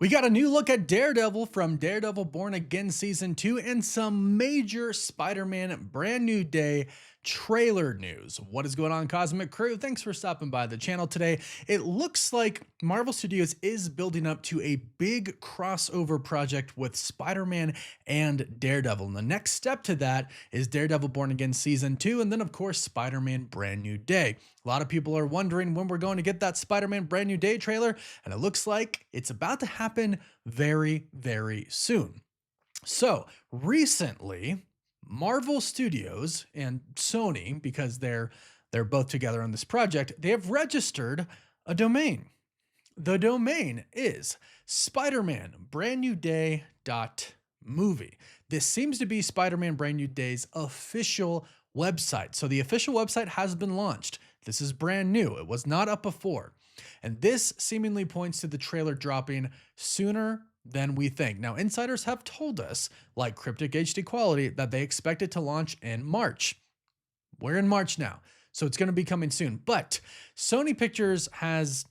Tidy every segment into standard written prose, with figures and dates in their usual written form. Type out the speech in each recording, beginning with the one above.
We got a new look at Daredevil from Daredevil Born Again Season 2 and some major Spider-Man Brand New Day trailer news. What is going on, Cosmic Crew? Thanks for stopping by the channel today. It looks like Marvel Studios is building up to a big crossover project with Spider-Man and Daredevil. And the next step to that is Daredevil Born Again Season 2 and then, of course, Spider-Man Brand New Day. A lot of people are wondering when we're going to get that Spider-Man Brand New Day trailer, and it looks like it's about to happen very, very soon. So recently, Marvel Studios and Sony, because they're both together on this project, they have registered a domain. The domain is Spider-Man Brand New Day .movie. This seems to be Spider-Man Brand New Day's official website. So the official website has been launched. This is brand new. It was not up before. And this seemingly points to the trailer dropping sooner than we think. Now, insiders have told us, like Cryptic HD Quality, that they expect it to launch in March. We're in March now, so it's going to be coming soon. But Sony Pictures has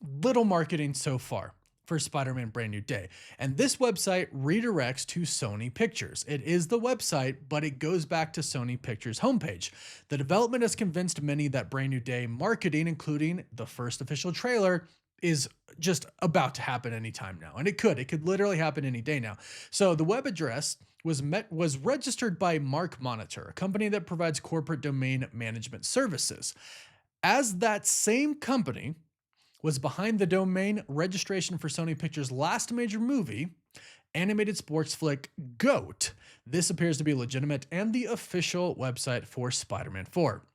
little marketing so far for Spider-Man Brand New Day. And this website redirects to Sony Pictures. It is the website, but it goes back to Sony Pictures homepage. The development has convinced many that Brand New Day marketing, including the first official trailer, is just about to happen anytime now. And it could literally happen any day now. So the web address was registered by Mark Monitor, a company that provides corporate domain management services. As that same company was behind the domain registration for Sony Pictures' last major movie, animated sports flick GOAT. This appears to be legitimate and the official website for Spider-Man 4.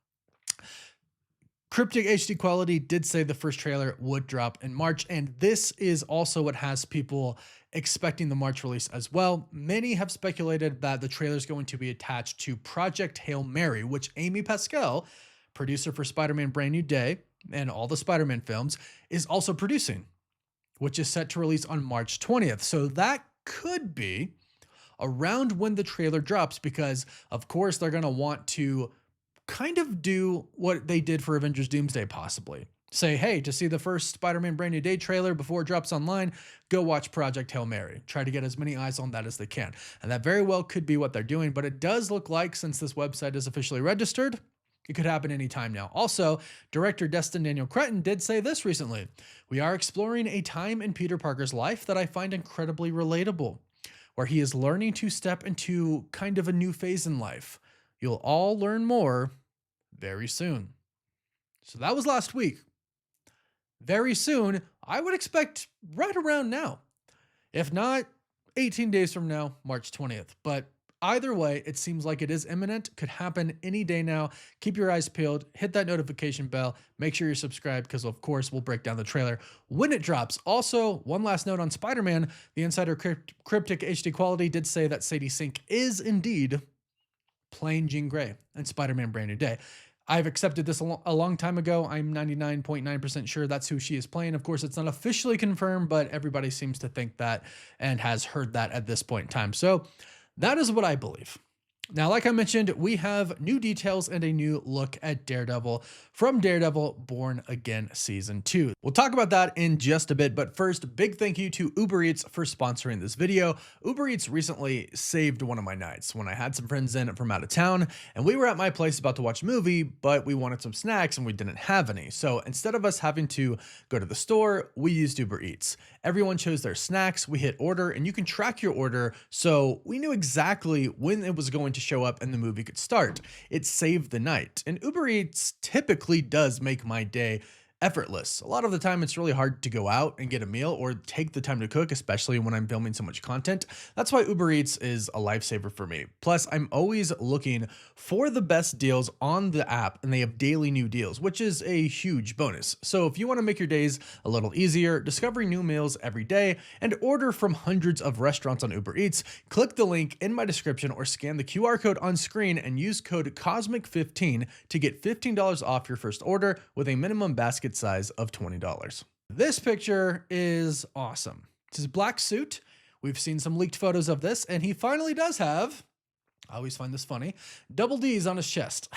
Cryptic HD Quality did say the first trailer would drop in March, and this is also what has people expecting the March release as well. Many have speculated that the trailer is going to be attached to Project Hail Mary, which Amy Pascal, producer for Spider-Man Brand New Day and all the Spider-Man films, is also producing, which is set to release on March 20th. So that could be around when the trailer drops, because of course they're going to want to kind of do what they did for Avengers Doomsday, possibly say, hey, to see the first Spider-Man Brand New Day trailer before it drops online, go watch Project Hail Mary. Try to get as many eyes on that as they can. And that very well could be what they're doing, but it does look like, since this website is officially registered, it could happen anytime now. Also, director Destin Daniel Cretton did say this recently: "We are exploring a time in Peter Parker's life that I find incredibly relatable, where he is learning to step into kind of a new phase in life. You'll all learn more very soon." So that was last week. Very soon, I would expect right around now. If not, 18 days from now, March 20th. But either way, it seems like it is imminent, could happen any day now. Keep your eyes peeled, hit that notification bell, make sure you're subscribed, because of course we'll break down the trailer when it drops. Also, one last note on Spider-Man, the insider Cryptic HD Quality did say that Sadie Sink is indeed playing Jean Grey in Spider-Man Brand New Day. I've accepted this a long time ago. I'm 99.9% sure that's who she is playing. Of course, it's not officially confirmed, but everybody seems to think that and has heard that at this point in time. So that is what I believe. Now, like I mentioned, we have new details and a new look at Daredevil from Daredevil Born Again Season 2. We'll talk about that in just a bit, but first, big thank you to Uber Eats for sponsoring this video. Uber Eats recently saved one of my nights when I had some friends in from out of town, and we were at my place about to watch a movie, but we wanted some snacks and we didn't have any. So instead of us having to go to the store, we used Uber Eats. Everyone chose their snacks, we hit order, and you can track your order, so we knew exactly when it was going to show up and the movie could start. It saved the night. And Uber Eats typically does make my day effortless. A lot of the time it's really hard to go out and get a meal or take the time to cook, especially when I'm filming so much content. That's why Uber Eats is a lifesaver for me. Plus, I'm always looking for the best deals on the app, and they have daily new deals, which is a huge bonus. So if you want to make your days a little easier, discovering new meals every day, and order from hundreds of restaurants on Uber Eats, click the link in my description or scan the QR code on screen and use code COSMIC15 to get $15 off your first order with a minimum basket size of $20. This picture is awesome. It's his black suit. We've seen some leaked photos of this, and he finally does have I always find this funny. Double D's on his chest.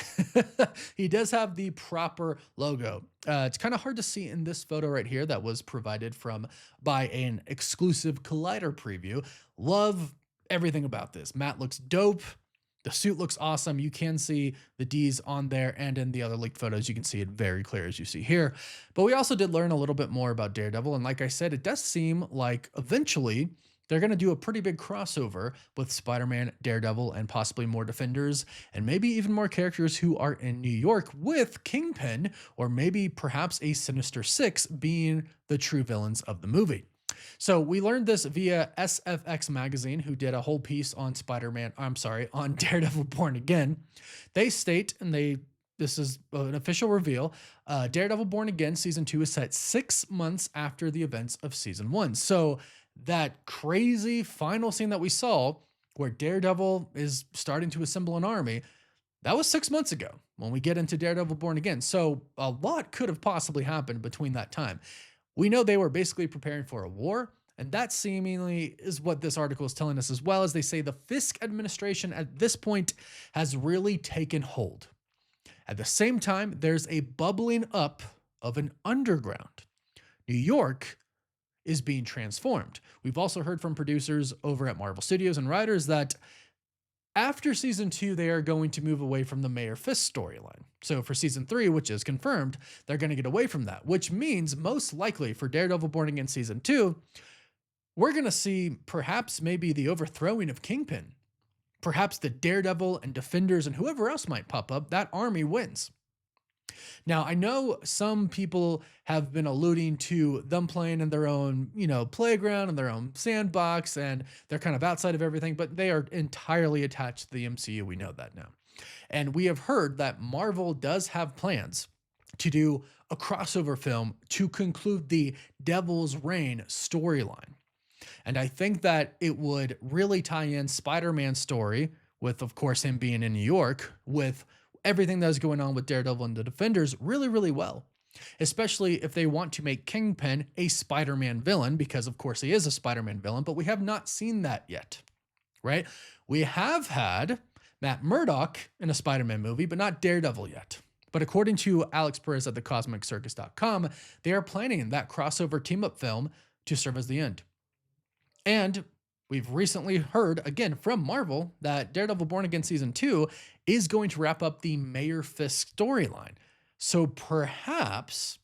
He does have the proper logo. It's kind of hard to see in this photo right here that was provided from by an exclusive Collider preview. Love everything about this. Matt looks dope. The suit looks awesome. You can see the D's on there, and in the other leaked photos, you can see it very clear as you see here. But we also did learn a little bit more about Daredevil, and like I said, it does seem like eventually they're going to do a pretty big crossover with Spider-Man, Daredevil, and possibly more Defenders, and maybe even more characters who are in New York, with Kingpin, or maybe perhaps a Sinister Six being the true villains of the movie. So we learned this via SFX magazine, who did a whole piece on on Daredevil Born Again. They state, and this is an official reveal, Daredevil Born Again Season 2 is set 6 months after the events of Season 1. So that crazy final scene that we saw, where Daredevil is starting to assemble an army, that was 6 months ago when we get into Daredevil Born Again. So a lot could have possibly happened between that time. We know they were basically preparing for a war, and that seemingly is what this article is telling us, as well as they say the Fisk administration at this point has really taken hold. At the same time, there's a bubbling up of an underground. New York is being transformed. We've also heard from producers over at Marvel Studios and writers that after Season 2, they are going to move away from the Mayor Fisk storyline. So for Season 3, which is confirmed, they're going to get away from that, which means most likely for Daredevil Born Again Season 2, we're going to see perhaps maybe the overthrowing of Kingpin. Perhaps the Daredevil and Defenders and whoever else might pop up, that army wins. Now, I know some people have been alluding to them playing in their own, playground and their own sandbox, and they're kind of outside of everything, but they are entirely attached to the MCU. We know that now. And we have heard that Marvel does have plans to do a crossover film to conclude the Devil's Reign storyline. And I think that it would really tie in Spider-Man's story with, of course, him being in New York, with everything that is going on with Daredevil and the Defenders really, really well. Especially if they want to make Kingpin a Spider-Man villain, because of course he is a Spider-Man villain, but we have not seen that yet, right? We have had Matt Murdock in a Spider-Man movie, but not Daredevil yet. But according to Alex Perez at thecosmiccircus.com, they are planning that crossover team-up film to serve as the end. And we've recently heard, again, from Marvel that Daredevil Born Again Season 2 is going to wrap up the Mayor Fisk storyline. So perhaps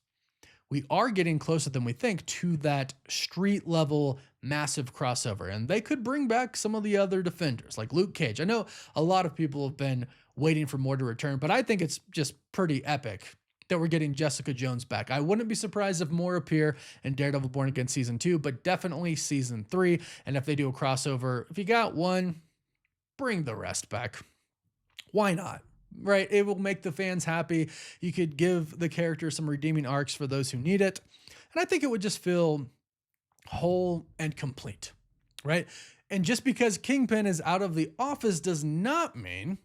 we are getting closer than we think to that street-level massive crossover. And they could bring back some of the other Defenders, like Luke Cage. I know a lot of people have been waiting for more to return, but I think it's just pretty epic that we're getting Jessica Jones back. I wouldn't be surprised if more appear in Daredevil Born Again Season 2, but definitely Season 3. And if they do a crossover, if you got one, bring the rest back. Why not? Right? It will make the fans happy. You could give the character some redeeming arcs for those who need it. And I think it would just feel whole and complete, right? And just because Kingpin is out of the office does not mean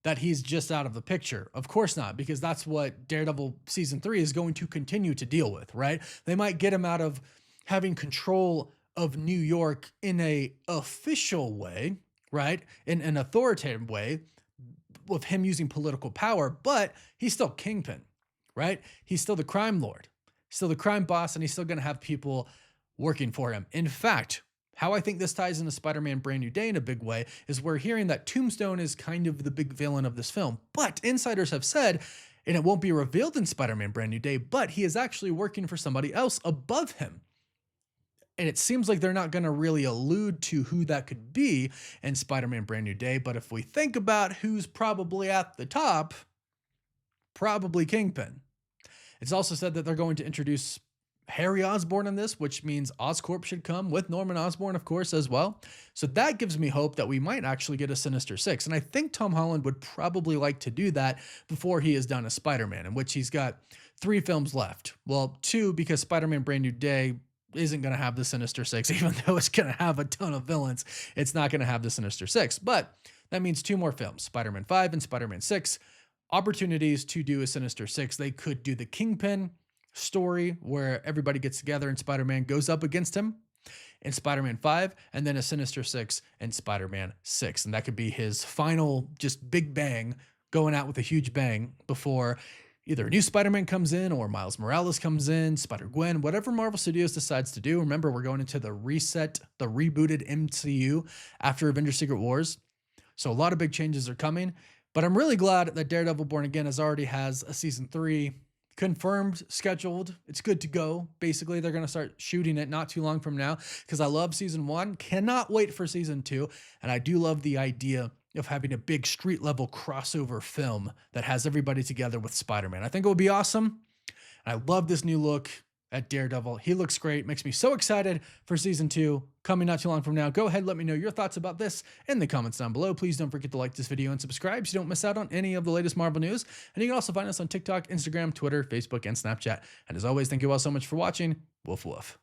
that he's just out of the picture. Of course not, because that's what Daredevil Season 3 is going to continue to deal with, right? They might get him out of having control of New York in a official way, right? In an authoritative way, with him using political power, but he's still Kingpin, right? He's still the crime lord, still the crime boss, and he's still going to have people working for him. In fact, how I think this ties into Spider-Man Brand New Day in a big way is we're hearing that Tombstone is kind of the big villain of this film, but insiders have said, and it won't be revealed in Spider-Man Brand New Day, but he is actually working for somebody else above him. And it seems like they're not going to really allude to who that could be in Spider-Man Brand New Day, but if we think about who's probably at the top, probably Kingpin. It's also said that they're going to introduce Harry Osborn in this, which means Oscorp should come with Norman Osborn, of course, as well. So that gives me hope that we might actually get a Sinister Six. And I think Tom Holland would probably like to do that before he is done as Spider-Man, in which he's got 3 films left. Well, 2, because Spider-Man Brand New Day isn't going to have the Sinister Six, even though it's going to have a ton of villains. It's not going to have the Sinister Six, but that means 2 more films, Spider-Man 5 and Spider-Man 6, opportunities to do a Sinister Six. They could do the Kingpin story where everybody gets together and Spider-Man goes up against him. in Spider-Man 5, and then a Sinister Six in Spider-Man 6. And that could be his final just big bang, going out with a huge bang before either a new Spider-Man comes in or Miles Morales comes in, Spider-Gwen, whatever Marvel Studios decides to do. Remember, we're going into the rebooted MCU after Avengers Secret Wars. So a lot of big changes are coming, but I'm really glad that Daredevil Born Again already has a season 3 confirmed, scheduled. It's good to go. Basically, they're going to start shooting it not too long from now because I love season 1. Cannot wait for season 2. And I do love the idea of having a big street level crossover film that has everybody together with Spider-Man. I think it would be awesome. And I love this new look at Daredevil. He looks great. Makes me so excited for season 2 coming not too long from now. Go ahead, let me know your thoughts about this in the comments down below. Please don't forget to like this video and subscribe so you don't miss out on any of the latest Marvel news. And you can also find us on TikTok, Instagram, Twitter, Facebook, and Snapchat. And as always, thank you all so much for watching. Woof woof.